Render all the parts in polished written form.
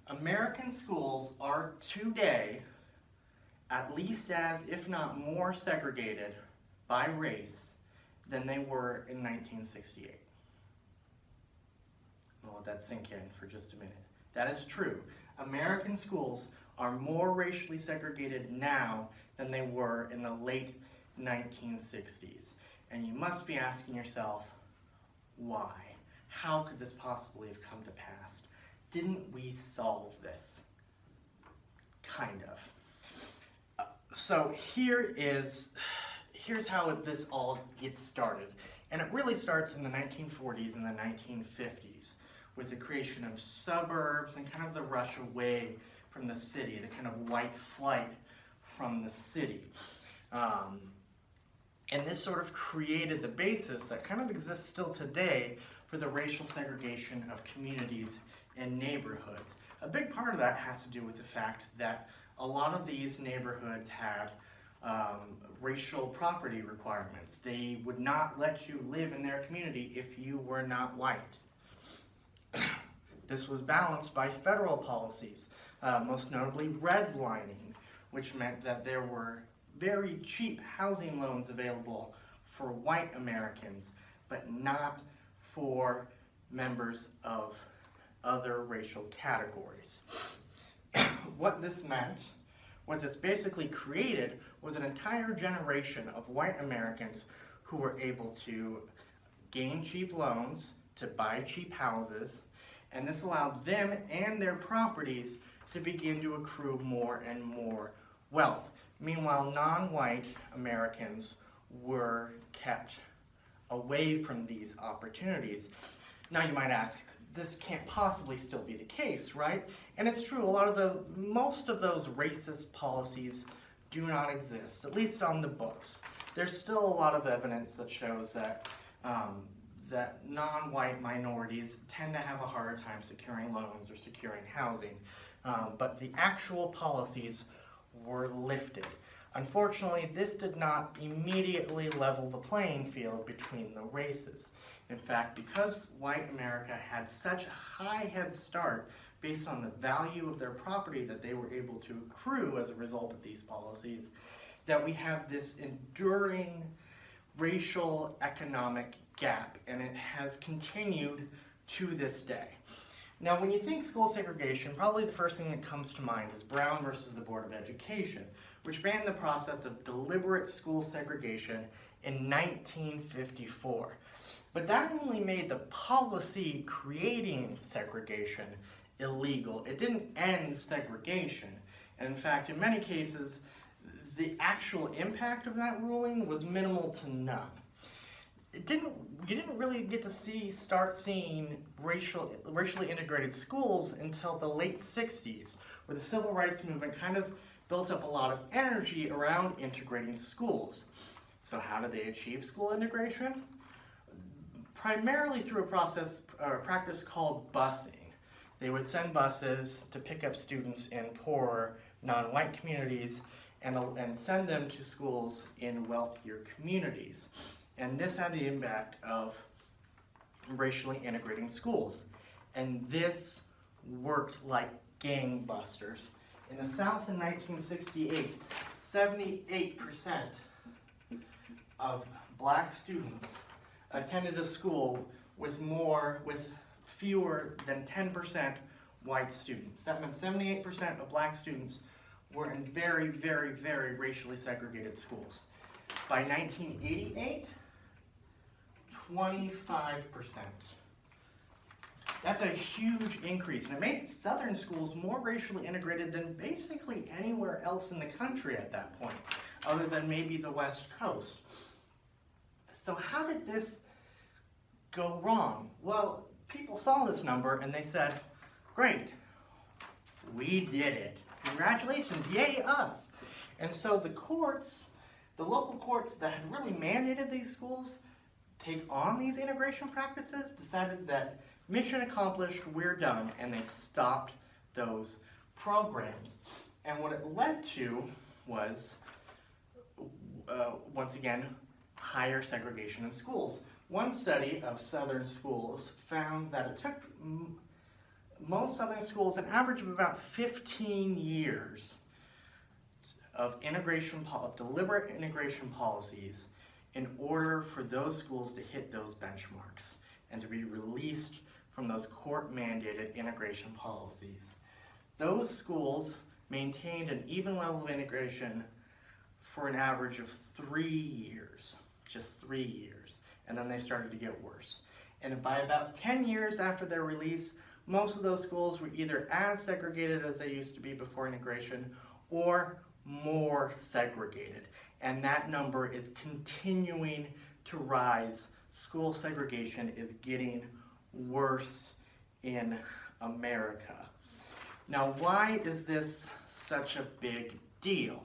American schools are today at least as, if not more, segregated by race than they were in 1968. I'll let that sink in for just a minute. That is true. American schools are more racially segregated now than they were in the late 1960s. And you must be asking yourself, why? How could this possibly have come to pass? Didn't we solve this? Kind of. So here's how this all gets started. And it really starts in the 1940s and the 1950s with the creation of suburbs and kind of the rush away from the city, the kind of white flight from the city. And this sort of created the basis that kind of exists still today for the racial segregation of communities and neighborhoods. A big part of that has to do with the fact that a lot of these neighborhoods had racial property requirements. They would not let you live in their community if you were not white. This was balanced by federal policies, most notably redlining, which meant that there were very cheap housing loans available for white Americans, but not for members of other racial categories. What this meant, what this basically created, was an entire generation of white Americans who were able to gain cheap loans, to buy cheap houses, and this allowed them and their properties to begin to accrue more and more wealth. Meanwhile, non-white Americans were kept away from these opportunities. Now you might ask, this can't possibly still be the case, right? And it's true, most of those racist policies do not exist, at least on the books. There's still a lot of evidence that shows that that non-white minorities tend to have a harder time securing loans or securing housing, but the actual policies were lifted. Unfortunately, this did not immediately level the playing field between the races. In fact, because white America had such a high head start based on the value of their property that they were able to accrue as a result of these policies, that we have this enduring racial economic gap, and it has continued to this day. Now, when you think school segregation, probably the first thing that comes to mind is Brown versus the Board of Education, which banned the process of deliberate school segregation in 1954. But that only made the policy creating segregation illegal. It didn't end segregation. And in fact, in many cases, the actual impact of that ruling was minimal to none. You didn't really get to start seeing racially integrated schools until the late 60s, where the civil rights movement kind of built up a lot of energy around integrating schools. So how did they achieve school integration? Primarily through a practice called busing. They would send buses to pick up students in poorer, non-white communities and send them to schools in wealthier communities. And this had the impact of racially integrating schools. And this worked like gangbusters. In the South in 1968, 78% of black students attended a school with fewer than 10% white students. That meant 78% of black students were in very, very, very racially segregated schools. By 1988, 25%. That's a huge increase, and it made Southern schools more racially integrated than basically anywhere else in the country at that point, other than maybe the West Coast. So how did this go wrong? Well, people saw this number and they said, great, we did it. Congratulations, yay us. And so the local courts that had really mandated these schools take on these integration practices decided that mission accomplished, we're done, and they stopped those programs. And what it led to was, once again, higher segregation in schools. One study of Southern schools found that it took most southern schools, an average of about 15 years of deliberate integration policies in order for those schools to hit those benchmarks and to be released from those court-mandated integration policies. Those schools maintained an even level of integration for an average of 3 years, just 3 years, and then they started to get worse. And by about 10 years after their release, most of those schools were either as segregated as they used to be before integration or more segregated. And that number is continuing to rise. School segregation is getting worse in America. Now, why is this such a big deal?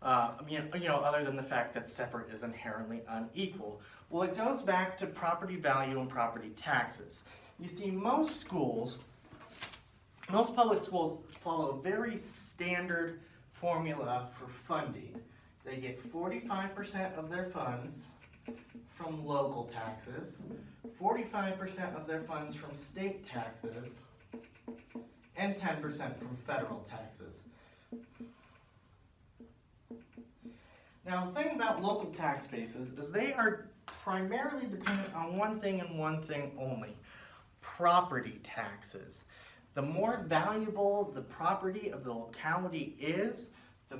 Other than the fact that separate is inherently unequal. Well, it goes back to property value and property taxes. You see, most public schools follow a very standard formula for funding. They get 45% of their funds from local taxes, 45% of their funds from state taxes, and 10% from federal taxes. Now, the thing about local tax bases is they are primarily dependent on one thing and one thing only: property taxes. The more valuable the property of the locality is, the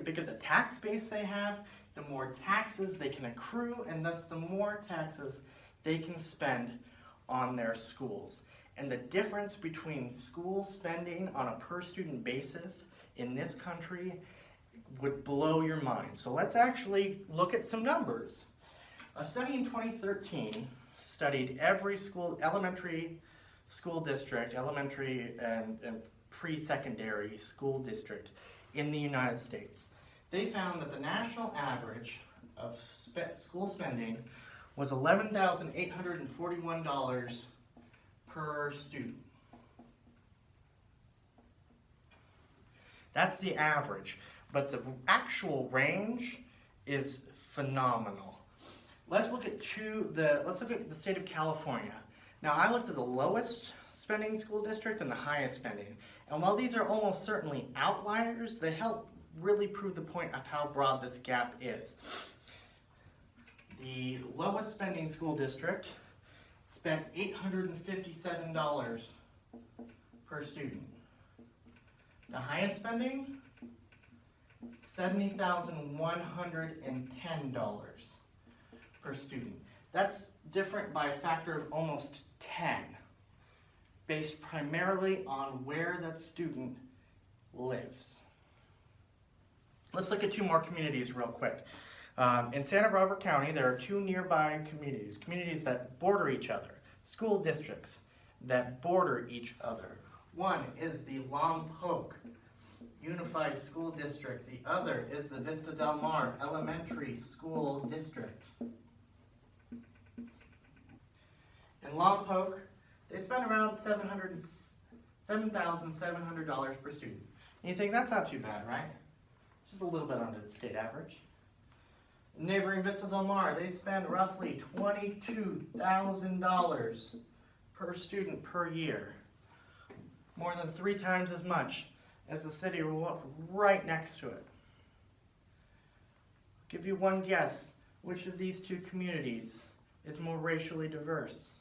bigger the tax base they have, the more taxes they can accrue, and thus the more taxes they can spend on their schools. And the difference between school spending on a per student basis in this country would blow your mind. So let's actually look at some numbers. A study in 2013 studied every elementary school district, elementary and pre-secondary school district in the United States. They found that the national average of school spending was $11,841 per student. That's the average, but the actual range is phenomenal. Let's look at the state of California. Now, I looked at the lowest spending school district and the highest spending. And while these are almost certainly outliers, they help really prove the point of how broad this gap is. The lowest spending school district spent $857 per student. The highest spending, $70,110 per student. That's different by a factor of almost 10, based primarily on where that student lives. Let's look at two more communities real quick. In Santa Barbara County, there are two nearby communities that border each other, school districts that border each other. One is the Lompoc Unified School District. The other is the Vista Del Mar Elementary School District. In Lompoc, they spend around $7,700 per student. And you think, that's not too bad, right? It's just a little bit under the state average. Neighboring Vista Del Mar, they spend roughly $22,000 per student per year. More than 3 times as much as the city right next to it. I'll give you one guess. Which of these two communities is more racially diverse?